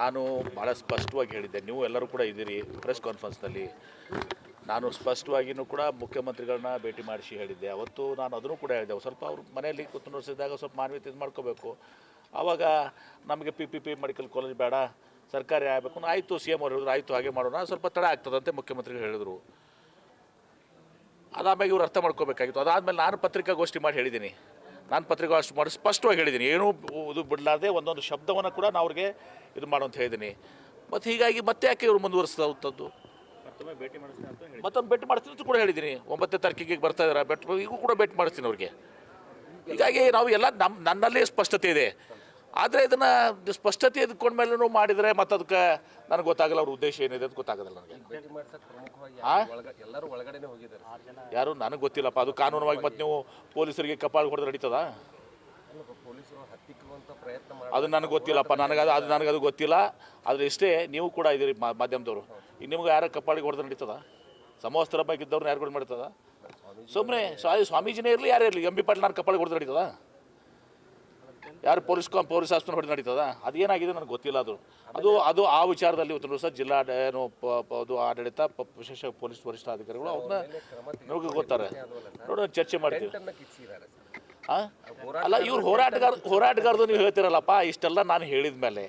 ನಾನು ಭಾಳ ಸ್ಪಷ್ಟವಾಗಿ ಹೇಳಿದ್ದೆ, ನೀವು ಎಲ್ಲರೂ ಕೂಡ ಇದ್ದೀರಿ ಪ್ರೆಸ್ ಕಾನ್ಫರೆನ್ಸ್ನಲ್ಲಿ. ನಾನು ಸ್ಪಷ್ಟವಾಗಿಯೂ ಕೂಡ ಮುಖ್ಯಮಂತ್ರಿಗಳನ್ನ ಭೇಟಿ ಮಾಡಿಸಿ ಹೇಳಿದ್ದೆ. ಅವತ್ತು ನಾನು ಅದನ್ನು ಕೂಡ ಹೇಳಿದೆ, ಸ್ವಲ್ಪ ಅವ್ರ ಮನೆಯಲ್ಲಿ ಕೂತ್ಕೊಂಡಿಸಿದಾಗ ಸ್ವಲ್ಪ ಮಾನವೀಯತೆ ಇದು ಮಾಡ್ಕೋಬೇಕು. ಆವಾಗ ನಮಗೆ ಪಿ ಮೆಡಿಕಲ್ ಕಾಲೇಜ್ ಬೇಡ, ಸರ್ಕಾರಿ ಆಗಬೇಕು. ಆಯಿತು, ಸಿ ಎಮ್ ಅವ್ರು ಹೇಳಿದ್ರು, ಆಯಿತು ಹಾಗೆ ಮಾಡೋಣ, ಸ್ವಲ್ಪ ತಡ ಆಗ್ತದಂತೆ ಮುಖ್ಯಮಂತ್ರಿಗಳು ಹೇಳಿದರು. ಅದಾದ್ಮೇಲೆ ಇವ್ರು ಅರ್ಥ ಮಾಡ್ಕೋಬೇಕಾಗಿತ್ತು. ಅದಾದಮೇಲೆ ನಾನು ಪತ್ರಿಕಾಗೋಷ್ಠಿ ಮಾಡಿ ಹೇಳಿದ್ದೀನಿ. ನಾನು ಪತ್ರಿಕಾಗೋಷ್ಠಿ ಮಾಡಿ ಸ್ಪಷ್ಟವಾಗಿ ಹೇಳಿದ್ದೀನಿ, ಏನೂ ಇದು ಬಿಡಲಾರ್ದೆ ಒಂದೊಂದು ಶಬ್ದವನ್ನು ಕೂಡ ನಾನು ಅವ್ರಿಗೆ ಇದು ಮಾಡು ಅಂತ ಹೇಳಿದ್ದೀನಿ. ಮತ್ತು ಹೀಗಾಗಿ ಮತ್ತೆ ಯಾಕೆ ಇವರು ಮುಂದುವರಿಸ್ತದ್ದು? ಮತ್ತೊಮ್ಮೆ ಭೇಟಿ ಮಾಡಿಸ್ತೀನಿ ಅಂತ ಕೂಡ ಹೇಳಿದ್ದೀನಿ. 9ನೇ ತಾರೀಕಿಗೆ ಬರ್ತಾ ಇದ್ದಾರೆ, ಈಗೂ ಕೂಡ ಭೇಟಿ ಮಾಡಿಸ್ತೀನಿ ಅವ್ರಿಗೆ. ಹೀಗಾಗಿ ನಾವು ಎಲ್ಲ ನನ್ನಲ್ಲೇ ಸ್ಪಷ್ಟತೆ ಇದೆ. ಆದರೆ ಇದನ್ನು ಸ್ಪಷ್ಟತೆ ಎದ್ಕೊಂಡ್ಮೇಲೂ ಮಾಡಿದರೆ ಮತ್ತು ಅದಕ್ಕೆ ನನಗೆ ಗೊತ್ತಾಗಲ್ಲ ಅವ್ರ ಉದ್ದೇಶ ಏನಿದೆ ಅಂತ ಗೊತ್ತಾಗೋದಿಲ್ಲ ನನಗೆ. ಯಾರು ನನಗೆ ಗೊತ್ತಿಲ್ಲಪ್ಪ. ಅದು ಕಾನೂನವಾಗಿ ಮತ್ತು ನೀವು ಪೊಲೀಸರಿಗೆ ಕಪಾಳು ಹೊಡೆದು ನಡೀತದ? ಅದು ನನಗೆ ಗೊತ್ತಿಲ್ಲಪ್ಪ. ನನಗದು ಗೊತ್ತಿಲ್ಲ. ಆದರೆ ಇಷ್ಟೇ, ನೀವು ಕೂಡ ಇದ್ದೀರಿ ಮಾಧ್ಯಮದವರು. ಈಗ ನಿಮ್ಗೆ ಯಾರು ಕಪಾಳಿಗೆ ಹೊಡೆದು ನಡೀತದ? ಸಮವಸ್ತ್ರ ಬಗ್ಗೆ ಇದ್ದವ್ರನ್ನ ಯಾರು ಕೂಡ ನಡೀತದ? ಸುಮ್ಮನೆ ಸ್ವಾಮೀಜಿನೇ ಇರಲಿ, ಯಾರೇ ಇರಲಿ, ಎಂ ಬಿ ಪಾಟೀಲ್ ನಾನು ಕಪಾಳಿಗೆ ಹೊಡೆದು ನಡೀತದ? ಯಾರು ಪೊಲೀಸ್ ಆಸ್ಪತ್ರೆ ಹೊಡೆದು ನಡೀತದ? ಅದೇನಾಗಿದೆ ನನಗೆ ಗೊತ್ತಿಲ್ಲ. ಅದು ಆ ವಿಚಾರದಲ್ಲಿ ಇವತ್ತು ಸಹ ಜಿಲ್ಲಾ ಅದು ಆಡಳಿತ ವಿಶೇಷ ಪೊಲೀಸ್ ವರಿಷ್ಠಾಧಿಕಾರಿಗಳು ಅವ್ರನ್ನ ನಮಗೆ ಗೊತ್ತಾರೆ. ನೋಡೋಣ, ಚರ್ಚೆ ಮಾಡ್ತೀವಿ. ಅಲ್ಲ, ಇವ್ರು ಹೋರಾಟಗಾರದು ನೀವು ಹೇಳ್ತಿರಲ್ಲಪ್ಪ. ಇಷ್ಟೆಲ್ಲ ನಾನು ಹೇಳಿದ ಮೇಲೆ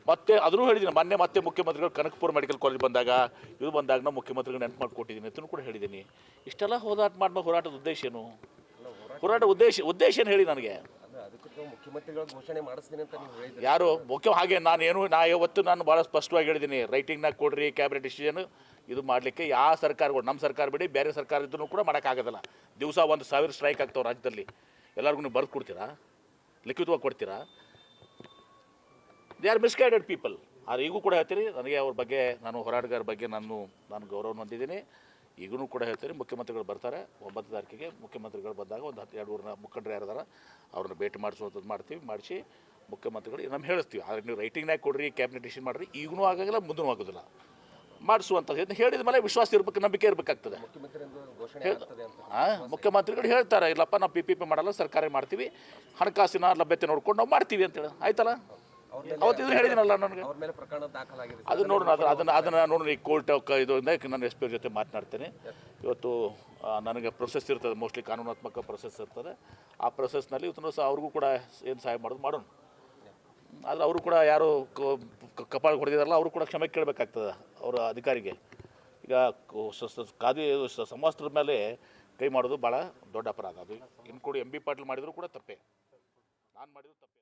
ಮತ್ತೆ ಅದನ್ನು ಹೇಳಿದ್ದೀನಿ. ಮೊನ್ನೆ ಮತ್ತೆ ಮುಖ್ಯಮಂತ್ರಿಗಳು ಕನಕಪುರ ಮೆಡಿಕಲ್ ಕಾಲೇಜ್ ಬಂದಾಗ ನಾವು ಮುಖ್ಯಮಂತ್ರಿಗಳು ನೆನಪು ಮಾಡಿಕೊಟ್ಟಿದ್ದೀನಿ ಅಂತಲೂ ಕೂಡ ಹೇಳಿದ್ದೀನಿ. ಇಷ್ಟೆಲ್ಲ ಹೋರಾಟದ ಉದ್ದೇಶ ಏನು? ಉದ್ದೇಶ ಏನು ಹೇಳಿ ನನಗೆ? ಯಾರು ಹಾಗೆ ನಾ ಯಾವತ್ತು ಭಾಳ ಸ್ಪಷ್ಟವಾಗಿ ಹೇಳಿದ್ದೀನಿ, ರೈಟಿಂಗ್ನಾಗ ಕೊಡ್ರಿ ಕ್ಯಾಬಿನೆಟ್ ಡಿಸಿಷನ್ ಇದು ಮಾಡಲಿಕ್ಕೆ. ಯಾವ ಸರ್ಕಾರಗಳು, ನಮ್ಮ ಸರ್ಕಾರ ಬಿಡಿ ಬೇರೆ ಸರ್ಕಾರ ಇದ್ರೂ ಕೂಡ ಮಾಡೋಕ್ಕಾಗೋದಿಲ್ಲ. ದಿವಸ 1,000 ಸ್ಟ್ರೈಕ್ ಆಗ್ತಾವೆ ರಾಜ್ಯದಲ್ಲಿ. ಎಲ್ಲರಿಗೂ ನೀವು ಬರೆದು ಕೊಡ್ತೀರಾ? ಲಿಖಿತವಾಗಿ ಕೊಡ್ತೀರಾ? They are misguided people. ಆದರೆ ಈಗೂ ಕೂಡ ಹೇಳ್ತೀರಿ, ನನಗೆ ಅವ್ರ ಬಗ್ಗೆ, ನಾನು ಹೋರಾಟಗಾರ ಬಗ್ಗೆ ನಾನು ಗೌರವ ಹೊಂದಿದ್ದೀನಿ. ಈಗೂ ಕೂಡ ಹೇಳ್ತೀನಿ, ಮುಖ್ಯಮಂತ್ರಿಗಳು ಬರ್ತಾರೆ 9ನೇ ತಾರೀಕಿಗೆ. ಮುಖ್ಯಮಂತ್ರಿಗಳು ಬಂದಾಗ ಒಂದು 12 ಮುಖಂಡರು ಯಾರಿದಾರ ಅವ್ರನ್ನ ಭೇಟಿ ಮಾಡಿಸುವಂಥದ್ದು ಮಾಡ್ತೀವಿ. ಮಾಡಿಸಿ ಮುಖ್ಯಮಂತ್ರಿಗಳು ನಮ್ಮ ಹೇಳಿಸ್ತೀವಿ. ಆದರೆ ನೀವು ರೈಟಿಂಗ್ನಾಗ ಕೊಡ್ರಿ, ಕ್ಯಾಬಿನೆಟ್ ಡಿಸಿಷನ್ ಮಾಡಿರಿ, ಈಗೂ ಆಗೋಂಗಿಲ್ಲ, ಮುಂದೂ ಆಗೋದಿಲ್ಲ. ಮಾಡಿಸುವಂಥದ್ದು ಹೇಳಿದ ಮೇಲೆ ವಿಶ್ವಾಸ ಇರಬೇಕು, ನಂಬಿಕೆ ಇರಬೇಕಾಗ್ತದೆ. ಮುಖ್ಯಮಂತ್ರಿಗಳು ಹೇಳ್ತಾರೆ, ಇಲ್ಲಪ್ಪ ನಾವು ಪಿ ಮಾಡಲ್ಲ, ಸರ್ಕಾರ ಮಾಡ್ತೀವಿ, ಹಣಕಾಸಿನ ಲಭ್ಯತೆ ನೋಡ್ಕೊಂಡು ನಾವು ಮಾಡ್ತೀವಿ ಅಂತೇಳಿ. ಆಯ್ತಲ್ಲ, ಅವತ್ತಿದ್ದು ಹೇಳಿದ್ದೀನಲ್ಲ ನನಗೆ. ಅದು ನೋಡೋಣ, ಅದನ್ನು ನೋಡೋಣ. ಈ ಕೋರ್ಟ್ ಇದು ನಾನು ಎಸ್ ಪಿ ಜೊತೆ ಮಾತನಾಡ್ತೇನೆ ಇವತ್ತು. ನನಗೆ ಪ್ರೊಸೆಸ್ ಇರ್ತದೆ, ಮೋಸ್ಟ್ಲಿ ಕಾನೂನಾತ್ಮಕ ಪ್ರೊಸೆಸ್ ಇರ್ತದೆ. ಆ ಪ್ರೊಸೆಸ್ನಲ್ಲಿ ಇವತ್ತು ಸಹ ಅವ್ರಿಗೂ ಕೂಡ ಏನು ಸಹಾಯ ಮಾಡೋಣ. ಆದರೆ ಅವರು ಕೂಡ ಯಾರು ಕಪಾಳ ಹೊಡೆದಿದಾರಲ್ಲ, ಅವರು ಕೂಡ ಕ್ಷಮೆ ಕೇಳಬೇಕಾಗ್ತದೆ ಅವರ ಅಧಿಕಾರಿಗೆ. ಈಗ ಸಮವಸ್ತ್ರದ ಮೇಲೆ ಕೈ ಮಾಡೋದು ಭಾಳ ದೊಡ್ಡ ಅಪರಾಧ. ಅದು ಇನ್ನು ಕೂಡ ಎಂ ಬಿ ಪಾಟೀಲ್ ಮಾಡಿದರೂ ಕೂಡ ತಪ್ಪೇ, ನಾನು ಮಾಡಿದ್ರು ತಪ್ಪೇ.